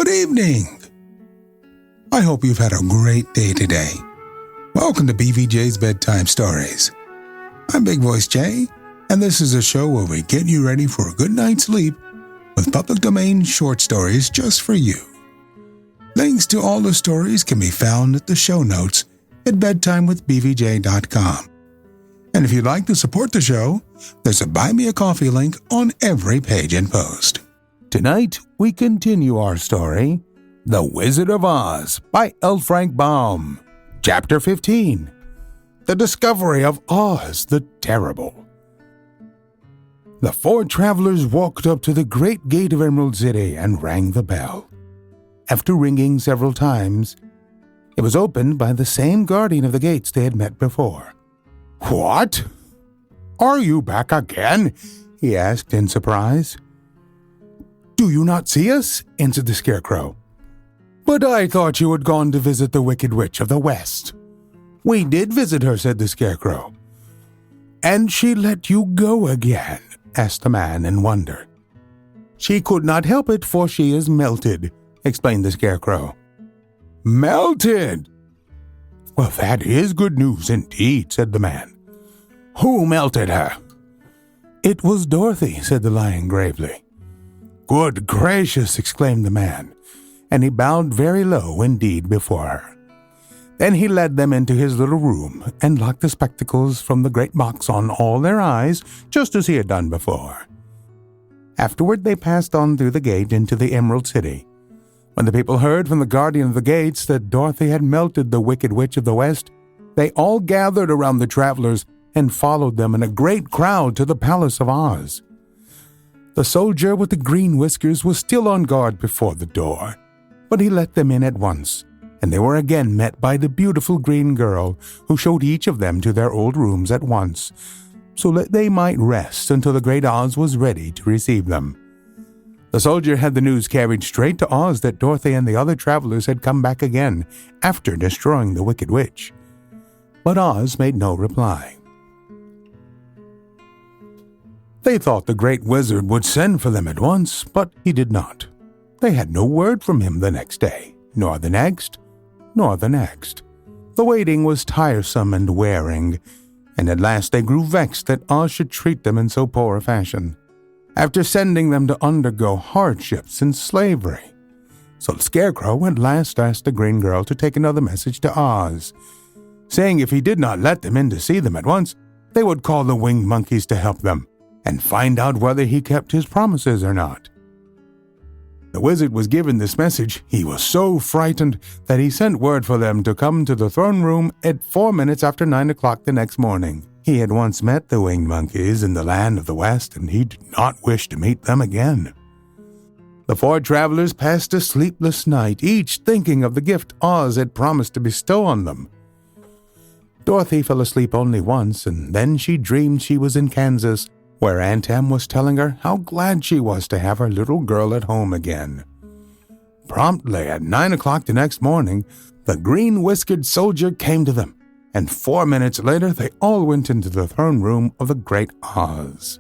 Good evening. I hope you've had a great day today. Welcome to BVJ's Bedtime Stories. I'm Big Voice Jay, and this is a show where we get you ready for a good night's sleep with public domain short stories just for you. Links to all the stories can be found at the show notes at bedtimewithbvj.com. And if you'd like to support the show, there's a Buy Me a Coffee link on every page and post. Tonight, we continue our story, The Wizard of Oz by L. Frank Baum. Chapter 15, The Discovery of Oz the Terrible. The four travelers walked up to the great gate of Emerald City and rang the bell. After ringing several times, it was opened by the same guardian of the gates they had met before. "What? Are you back again?" he asked in surprise. "Do you not see us?" answered the Scarecrow. "But I thought you had gone to visit the Wicked Witch of the West." "We did visit her," said the Scarecrow. "And she let you go again?" asked the man in wonder. "She could not help it, for she is melted," explained the Scarecrow. "Melted? Well, that is good news indeed," said the man. "Who melted her?" "It was Dorothy," said the lion gravely. "Good gracious," exclaimed the man, and he bowed very low indeed before her. Then he led them into his little room and locked the spectacles from the great box on all their eyes, just as he had done before. Afterward they passed on through the gate into the Emerald City. When the people heard from the guardian of the gates that Dorothy had melted the Wicked Witch of the West, they all gathered around the travelers and followed them in a great crowd to the Palace of Oz. The soldier with the green whiskers was still on guard before the door, but he let them in at once, and they were again met by the beautiful green girl, who showed each of them to their old rooms at once, so that they might rest until the great Oz was ready to receive them. The soldier had the news carried straight to Oz that Dorothy and the other travelers had come back again after destroying the Wicked Witch. But Oz made no reply. They thought the great wizard would send for them at once, but he did not. They had no word from him the next day, nor the next, nor the next. The waiting was tiresome and wearing, and at last they grew vexed that Oz should treat them in so poor a fashion, after sending them to undergo hardships and slavery. So the Scarecrow at last asked the green girl to take another message to Oz, saying if he did not let them in to see them at once, they would call the winged monkeys to help them and find out whether he kept his promises or not. The wizard was given this message. He was so frightened that he sent word for them to come to the throne room at 4 minutes after 9 o'clock the next morning. He had once met the winged monkeys in the land of the West, and he did not wish to meet them again. The four travelers passed a sleepless night, each thinking of the gift Oz had promised to bestow on them. Dorothy fell asleep only once, and then she dreamed she was in Kansas, where Aunt Em was telling her how glad she was to have her little girl at home again. Promptly at 9 o'clock the next morning, the green-whiskered soldier came to them, and 4 minutes later they all went into the throne room of the great Oz.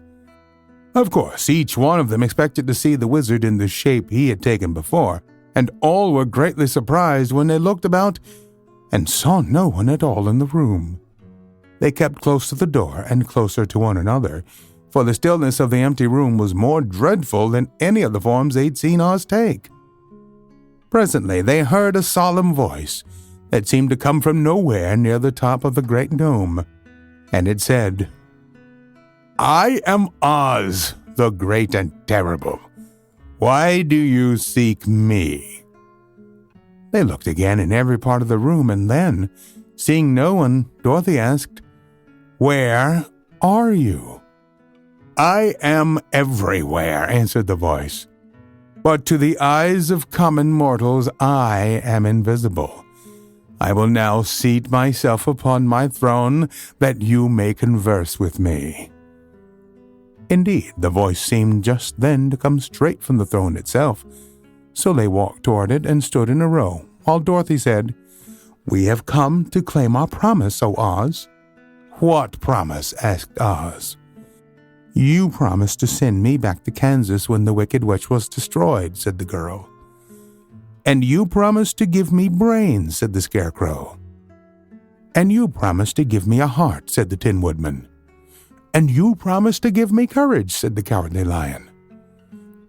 Of course, each one of them expected to see the wizard in the shape he had taken before, and all were greatly surprised when they looked about and saw no one at all in the room. They kept close to the door and closer to one another, for the stillness of the empty room was more dreadful than any of the forms they'd seen Oz take. Presently they heard a solemn voice that seemed to come from nowhere near the top of the great dome, and it said, "I am Oz, the great and terrible. Why do you seek me?" They looked again in every part of the room, and then, seeing no one, Dorothy asked, "Where are you?" "I am everywhere," answered the voice. "But to the eyes of common mortals I am invisible. I will now seat myself upon my throne that you may converse with me." Indeed, the voice seemed just then to come straight from the throne itself, so they walked toward it and stood in a row, while Dorothy said, "We have come to claim our promise, O Oz." "What promise?" asked Oz. "You promised to send me back to Kansas when the Wicked Witch was destroyed," said the girl. "And you promised to give me brains," said the Scarecrow. "And you promised to give me a heart," said the Tin Woodman. "And you promised to give me courage," said the Cowardly Lion.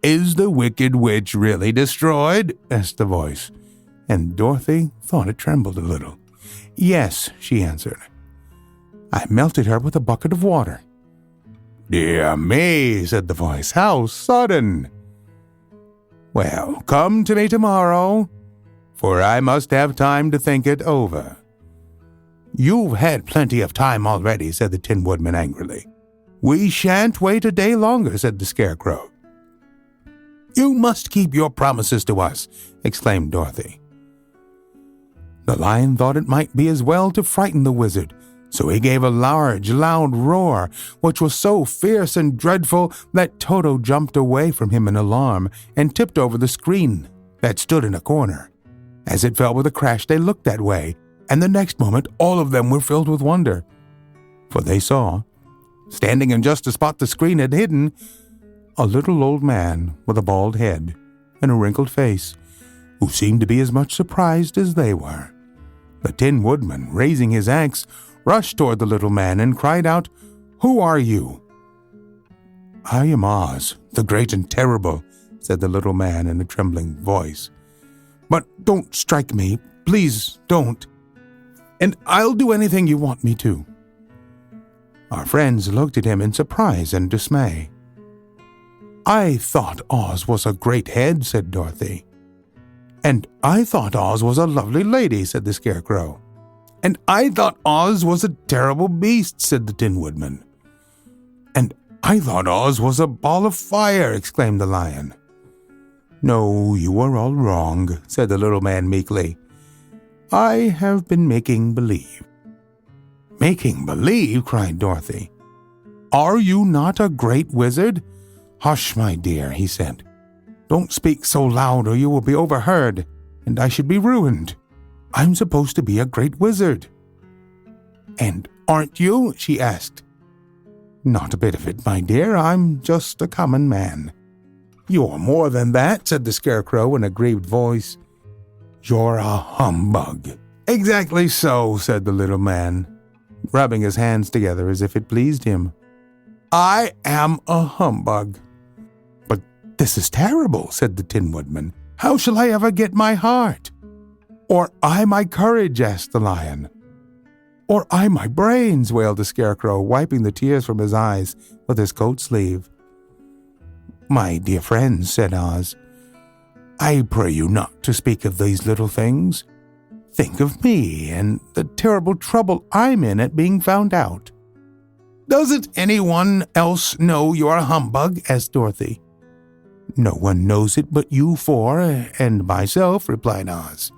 "Is the Wicked Witch really destroyed?" asked the voice, and Dorothy thought it trembled a little. "Yes," she answered. "I melted her with a bucket of water." "Dear me," said the voice, "how sudden!" "Well, come to me tomorrow, for I must have time to think it over." "You've had plenty of time already," said the Tin Woodman angrily. "We shan't wait a day longer," said the Scarecrow. "You must keep your promises to us," exclaimed Dorothy. The lion thought it might be as well to frighten the wizard, so he gave a large, loud roar, which was so fierce and dreadful that Toto jumped away from him in alarm and tipped over the screen that stood in a corner. As it fell with a crash, they looked that way, and the next moment all of them were filled with wonder, for they saw, standing in just the spot the screen had hidden, a little old man with a bald head and a wrinkled face, who seemed to be as much surprised as they were. The Tin Woodman, raising his axe, rushed toward the little man and cried out, "Who are you?" "I am Oz, the great and terrible," said the little man in a trembling voice. "But don't strike me, please don't, and I'll do anything you want me to." Our friends looked at him in surprise and dismay. "I thought Oz was a great head," said Dorothy. "And I thought Oz was a lovely lady," said the Scarecrow. "And I thought Oz was a terrible beast," said the Tin Woodman. "And I thought Oz was a ball of fire," exclaimed the lion. "No, you are all wrong," said the little man meekly. "I have been making believe." "Making believe?" cried Dorothy. "Are you not a great wizard?" "Hush, my dear," he said. "Don't speak so loud or you will be overheard, and I should be ruined. I'm supposed to be a great wizard." "And aren't you?" she asked. "Not a bit of it, my dear. I'm just a common man." "You're more than that," said the Scarecrow in a grieved voice. "You're a humbug." "Exactly so," said the little man, rubbing his hands together as if it pleased him. "I am a humbug." "But this is terrible," said the Tin Woodman. "How shall I ever get my heart?" "Or I my courage?" asked the lion. "Or I my brains?" wailed the Scarecrow, wiping the tears from his eyes with his coat sleeve. "My dear friends," said Oz, "I pray you not to speak of these little things. Think of me and the terrible trouble I'm in at being found out." "Doesn't anyone else know you're a humbug?" asked Dorothy. "No one knows it but you four and myself," replied Oz.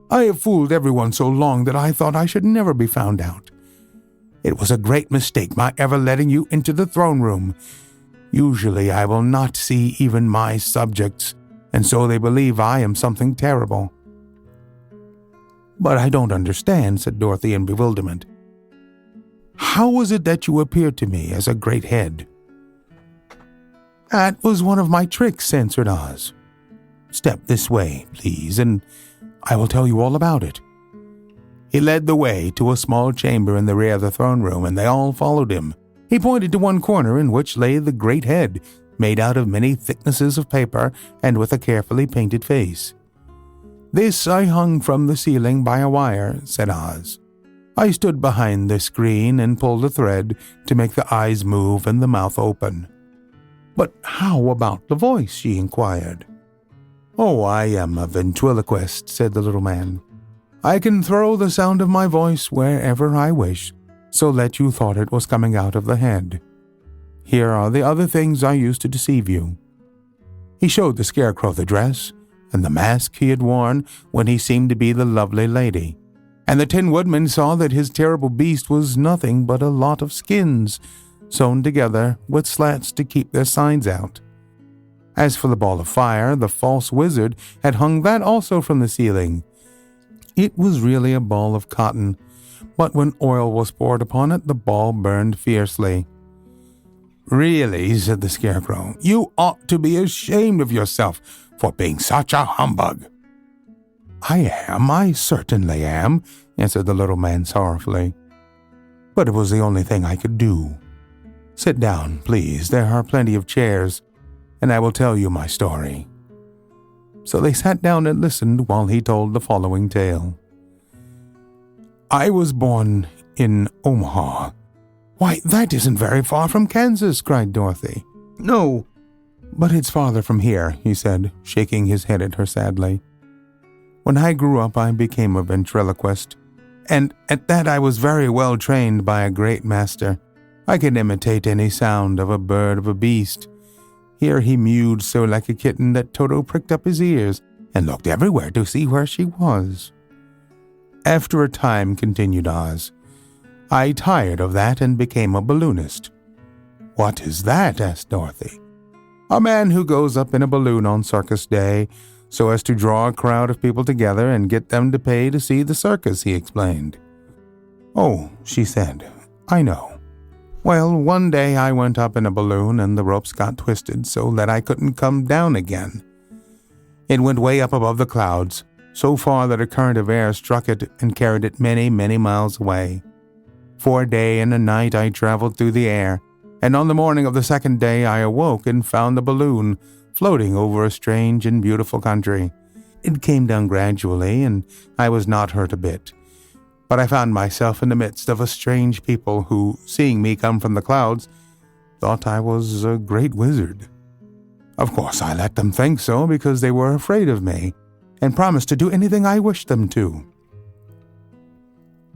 "I have fooled everyone so long that I thought I should never be found out. It was a great mistake my ever letting you into the throne room. Usually I will not see even my subjects, and so they believe I am something terrible." "But I don't understand," said Dorothy in bewilderment. "How was it that you appeared to me as a great head?" "That was one of my tricks," answered Oz. "Step this way, please, and I will tell you all about it." He led the way to a small chamber in the rear of the throne room, and they all followed him. He pointed to one corner in which lay the great head, made out of many thicknesses of paper and with a carefully painted face. "This I hung from the ceiling by a wire," said Oz. "I stood behind the screen and pulled a thread to make the eyes move and the mouth open." "But how about the voice?" she inquired. "Oh, I am a ventriloquist," said the little man. "I can throw the sound of my voice wherever I wish, so that you thought it was coming out of the head. Here are the other things I used to deceive you." He showed the Scarecrow the dress and the mask he had worn when he seemed to be the lovely lady, and the Tin Woodman saw that his terrible beast was nothing but a lot of skins sewn together with slats to keep their sides out. As for the ball of fire, the false wizard had hung that also from the ceiling. It was really a ball of cotton, but when oil was poured upon it, the ball burned fiercely. "Really," said the Scarecrow, "you ought to be ashamed of yourself for being such a humbug." I certainly am," answered the little man sorrowfully. "But it was the only thing I could do. Sit down, please. There are plenty of chairs, and I will tell you my story." So they sat down and listened while he told the following tale. "I was born in Omaha." "Why, that isn't very far from Kansas," cried Dorothy. "No, but it's farther from here," he said, shaking his head at her sadly. "When I grew up, I became a ventriloquist, and at that I was very well trained by a great master. I could imitate any sound of a bird, of a beast. Here he mewed so like a kitten that Toto pricked up his ears and looked everywhere to see where she was. After a time," continued Oz, "I tired of that and became a balloonist." "What is that?" asked Dorothy. "A man who goes up in a balloon on circus day so as to draw a crowd of people together and get them to pay to see the circus," he explained. "Oh," she said, "I know. Well, one day I went up in a balloon and the ropes got twisted so that I couldn't come down again. It went way up above the clouds, so far that a current of air struck it and carried it many, many miles away. For a day and a night I traveled through the air, and on the morning of the second day I awoke and found the balloon floating over a strange and beautiful country. It came down gradually, and I was not hurt a bit. But I found myself in the midst of a strange people who, seeing me come from the clouds, thought I was a great wizard. Of course, I let them think so because they were afraid of me and promised to do anything I wished them to.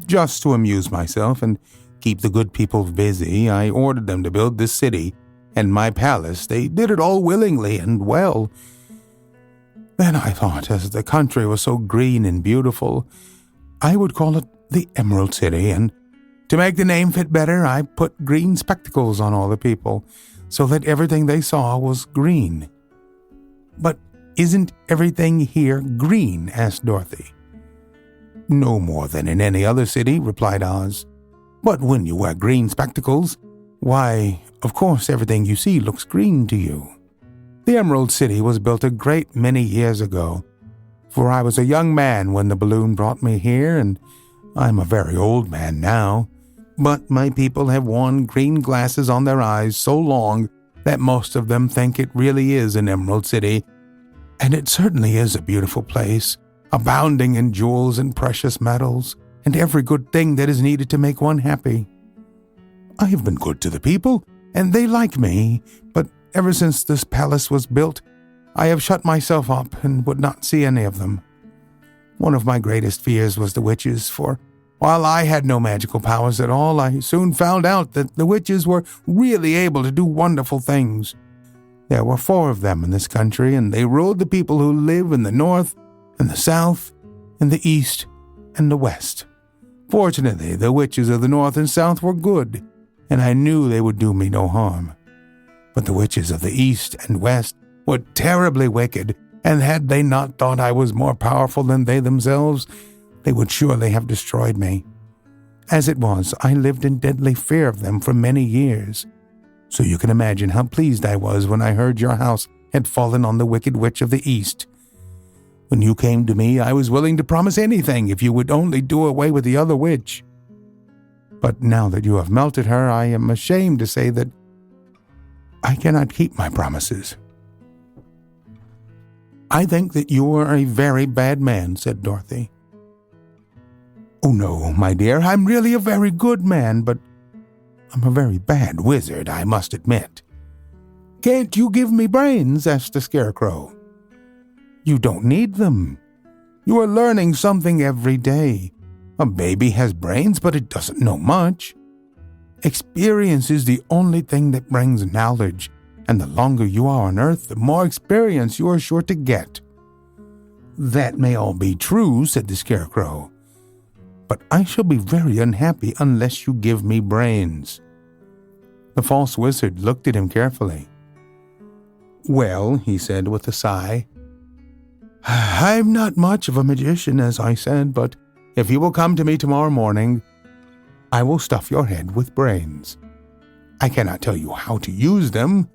Just to amuse myself and keep the good people busy, I ordered them to build this city and my palace. They did it all willingly and well. Then I thought, as the country was so green and beautiful, I would call it the Emerald City, and to make the name fit better, I put green spectacles on all the people, so that everything they saw was green." "But isn't everything here green?" asked Dorothy. "No more than in any other city," replied Oz. "But when you wear green spectacles, why, of course everything you see looks green to you. The Emerald City was built a great many years ago, for I was a young man when the balloon brought me here, and I'm a very old man now. But my people have worn green glasses on their eyes so long that most of them think it really is an Emerald City, and it certainly is a beautiful place, abounding in jewels and precious metals, and every good thing that is needed to make one happy. I have been good to the people, and they like me, but ever since this palace was built, I have shut myself up and would not see any of them. One of my greatest fears was the witches, for while I had no magical powers at all, I soon found out that the witches were really able to do wonderful things. There were 4 of them in this country, and they ruled the people who live in the north, and the south, and the east, and the west. Fortunately, the witches of the north and south were good, and I knew they would do me no harm. But the witches of the east and west were terribly wicked, and had they not thought I was more powerful than they themselves, they would surely have destroyed me. As it was, I lived in deadly fear of them for many years. So you can imagine how pleased I was when I heard your house had fallen on the wicked witch of the east. When you came to me, I was willing to promise anything if you would only do away with the other witch. But now that you have melted her, I am ashamed to say that I cannot keep my promises." "I think that you are a very bad man," said Dorothy. "Oh no, my dear, I'm really a very good man, but I'm a very bad wizard, I must admit." "Can't you give me brains?" asked the Scarecrow. "You don't need them. You are learning something every day. A baby has brains, but it doesn't know much. Experience is the only thing that brings knowledge, and the longer you are on Earth, the more experience you are sure to get." "That may all be true," said the Scarecrow, "but I shall be very unhappy unless you give me brains." The false wizard looked at him carefully. "Well," he said with a sigh, "I'm not much of a magician, as I said, but if you will come to me tomorrow morning, I will stuff your head with brains. I cannot tell you how to use them.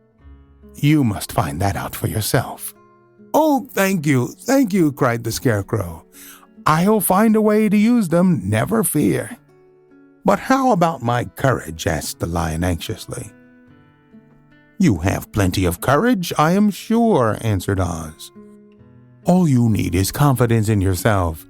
You must find that out for yourself." "Oh, thank you," cried the Scarecrow. "I'll find a way to use them, never fear." "But how about my courage?" asked the Lion anxiously. "You have plenty of courage, I am sure," answered Oz. "All you need is confidence in yourself.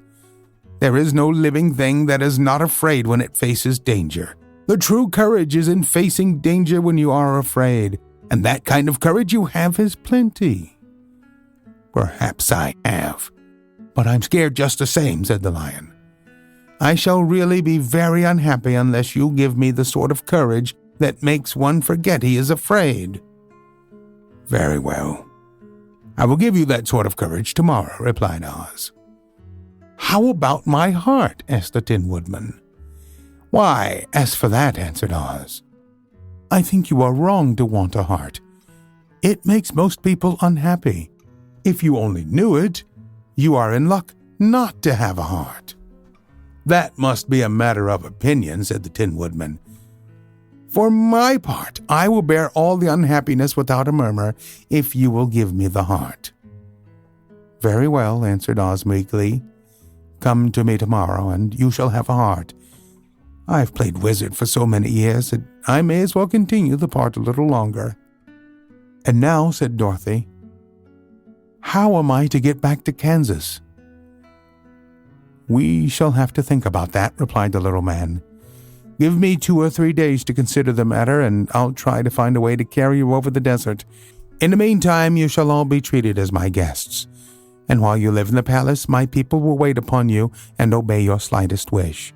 There is no living thing that is not afraid when it faces danger. The true courage is in facing danger when you are afraid, and that kind of courage you have is plenty." "Perhaps I have, but I'm scared just the same," said the Lion. "I shall really be very unhappy unless you give me the sort of courage that makes one forget he is afraid." "Very well. I will give you that sort of courage tomorrow," replied Oz. "How about my heart?" asked the Tin Woodman. "Why, as for that," answered Oz, "I think you are wrong to want a heart. It makes most people unhappy. If you only knew it, you are in luck not to have a heart." "That must be a matter of opinion," said the Tin Woodman. "For my part, I will bear all the unhappiness without a murmur if you will give me the heart." "Very well," answered Oz meekly. "Come to me tomorrow, and you shall have a heart. I've played wizard for so many years that I may as well continue the part a little longer." "And now," said Dorothy, "how am I to get back to Kansas?" "We shall have to think about that," replied the little man. "Give me 2 or 3 days to consider the matter, and I'll try to find a way to carry you over the desert. In the meantime, you shall all be treated as my guests, and while you live in the palace, my people will wait upon you and obey your slightest wish.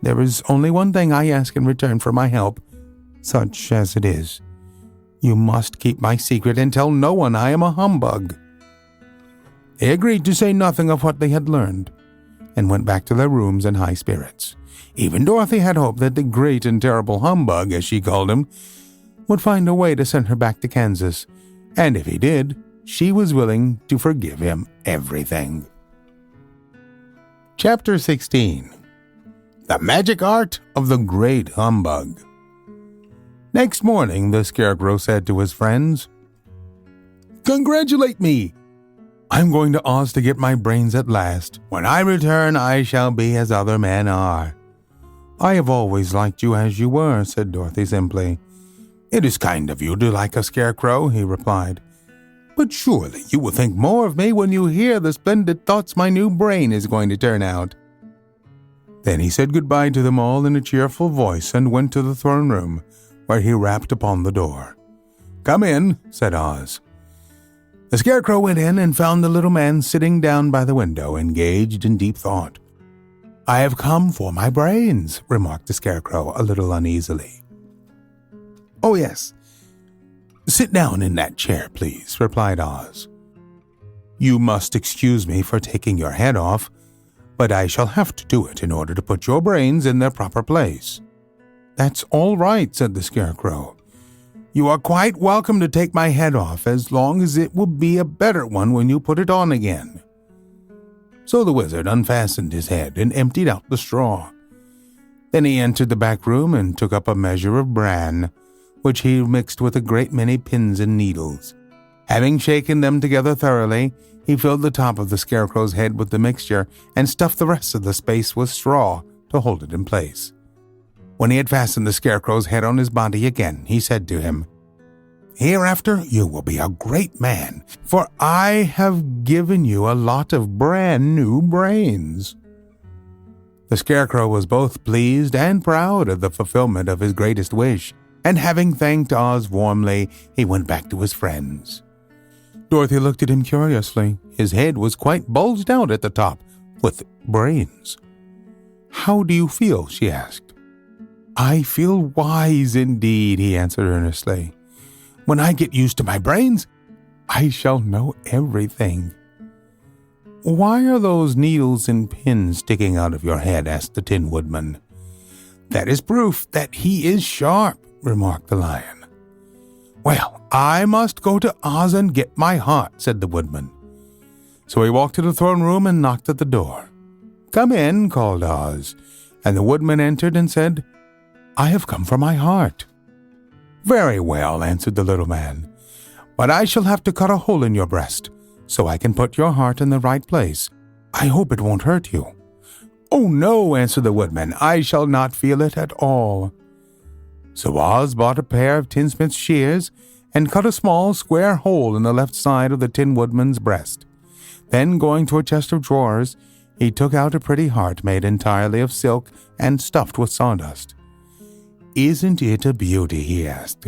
There is only one thing I ask in return for my help, such as it is. You must keep my secret and tell no one I am a humbug." They agreed to say nothing of what they had learned, and went back to their rooms in high spirits. Even Dorothy had hoped that the great and terrible humbug, as she called him, would find a way to send her back to Kansas, and if he did, she was willing to forgive him everything. Chapter 16. The Magic Art of the Great Humbug. Next morning, the Scarecrow said to his friends, "Congratulate me! I'm going to Oz to get my brains at last. When I return, I shall be as other men are." "I have always liked you as you were," said Dorothy simply. "It is kind of you to like a scarecrow," he replied. "But surely you will think more of me when you hear the splendid thoughts my new brain is going to turn out." Then he said goodbye to them all in a cheerful voice and went to the throne room, where he rapped upon the door. "Come in," said Oz. The Scarecrow went in and found the little man sitting down by the window, engaged in deep thought. "I have come for my brains," remarked the Scarecrow a little uneasily. "Oh, yes. Sit down in that chair, please," replied Oz. "You must excuse me for taking your head off, but I shall have to do it in order to put your brains in their proper place." "That's all right," said the Scarecrow. "You are quite welcome to take my head off as long as it will be a better one when you put it on again." So the wizard unfastened his head and emptied out the straw. Then he entered the back room and took up a measure of bran, which he mixed with a great many pins and needles. Having shaken them together thoroughly, he filled the top of the Scarecrow's head with the mixture and stuffed the rest of the space with straw to hold it in place. When he had fastened the Scarecrow's head on his body again, he said to him, "Hereafter you will be a great man, for I have given you a lot of brand new brains." The Scarecrow was both pleased and proud of the fulfillment of his greatest wish, and having thanked Oz warmly, he went back to his friends. Dorothy looked at him curiously. His head was quite bulged out at the top, with brains. "How do you feel?" she asked. "I feel wise indeed," he answered earnestly. "When I get used to my brains, I shall know everything." "Why are those needles and pins sticking out of your head?" asked the Tin Woodman. "That is proof that he is sharp," remarked the Lion. "Well, I must go to Oz and get my heart," said the Woodman. So he walked to the throne room and knocked at the door. "Come in," called Oz, and the Woodman entered and said, "I have come for my heart." "Very well," answered the little man, "but I shall have to cut a hole in your breast, so I can put your heart in the right place. I hope it won't hurt you." "Oh, no," answered the woodman. "I shall not feel it at all." So Oz bought a pair of tinsmith's shears and cut a small square hole in the left side of the Tin Woodman's breast. Then, going to a chest of drawers, he took out a pretty heart made entirely of silk and stuffed with sawdust. "Isn't it a beauty?" he asked.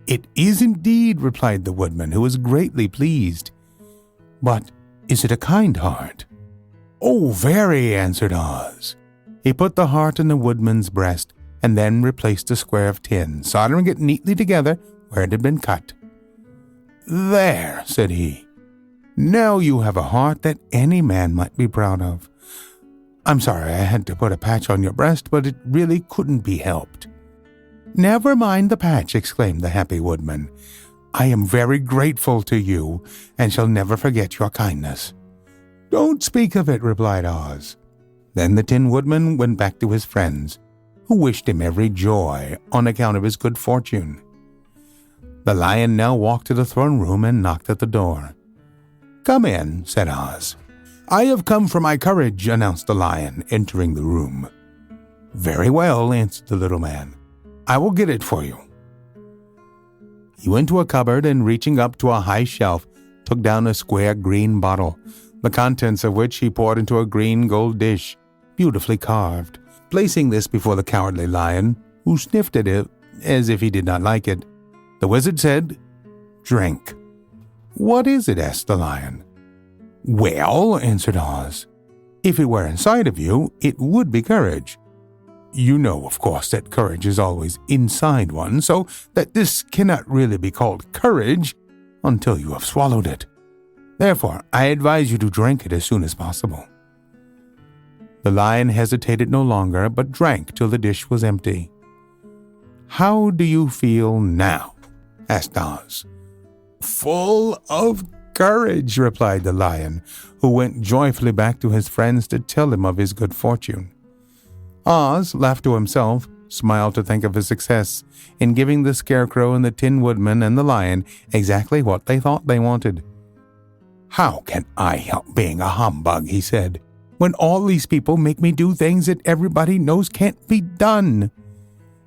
"It is indeed," replied the woodman, who was greatly pleased. "But is it a kind heart?" "Oh, very," answered Oz. He put the heart in the woodman's breast and then replaced the square of tin, soldering it neatly together where it had been cut. "There," said he. "Now you have a heart that any man might be proud of. I'm sorry I had to put a patch on your breast, but it really couldn't be helped." "Never mind the patch," exclaimed the happy woodman. "I am very grateful to you and shall never forget your kindness." "Don't speak of it," replied Oz. Then the Tin Woodman went back to his friends, who wished him every joy on account of his good fortune. The Lion now walked to the throne room and knocked at the door. "Come in," said Oz. "I have come for my courage," announced the Lion, entering the room. "Very well," answered the little man. "I will get it for you." He went to a cupboard and, reaching up to a high shelf, took down a square green bottle, the contents of which he poured into a green gold dish, beautifully carved. Placing this before the Cowardly Lion, who sniffed at it as if he did not like it, the wizard said, "Drink." "What is it?" asked the Lion. "Well," answered Oz, "if it were inside of you, it would be courage. You know, of course, that courage is always inside one, so that this cannot really be called courage until you have swallowed it. Therefore, I advise you to drink it as soon as possible." The Lion hesitated no longer, but drank till the dish was empty. "How do you feel now?" asked Oz. "Full of courage," replied the Lion, who went joyfully back to his friends to tell him of his good fortune. Oz laughed to himself, smiled to think of his success in giving the Scarecrow and the Tin Woodman and the Lion exactly what they thought they wanted. "How can I help being a humbug," he said, "when all these people make me do things that everybody knows can't be done?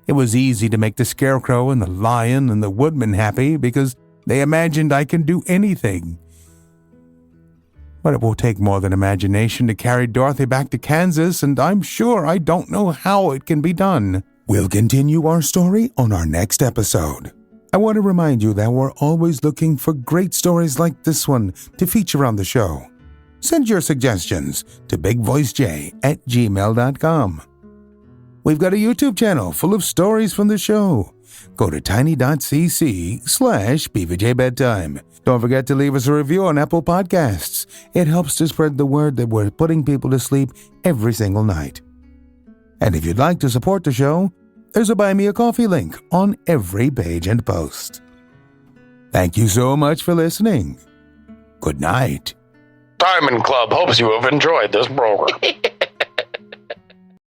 It was easy to make the Scarecrow and the Lion and the Woodman happy because they imagined I can do anything. But it will take more than imagination to carry Dorothy back to Kansas, and I'm sure I don't know how it can be done." We'll continue our story on our next episode. I want to remind you that we're always looking for great stories like this one to feature on the show. Send your suggestions to bigvoicejay@gmail.com. We've got a YouTube channel full of stories from the show. Go to tiny.cc/BVJ Bedtime. Don't forget to leave us a review on Apple Podcasts. It helps to spread the word that we're putting people to sleep every single night. And if you'd like to support the show, there's a Buy Me a Coffee link on every page and post. Thank you so much for listening. Good night. Diamond Club hopes you have enjoyed this program.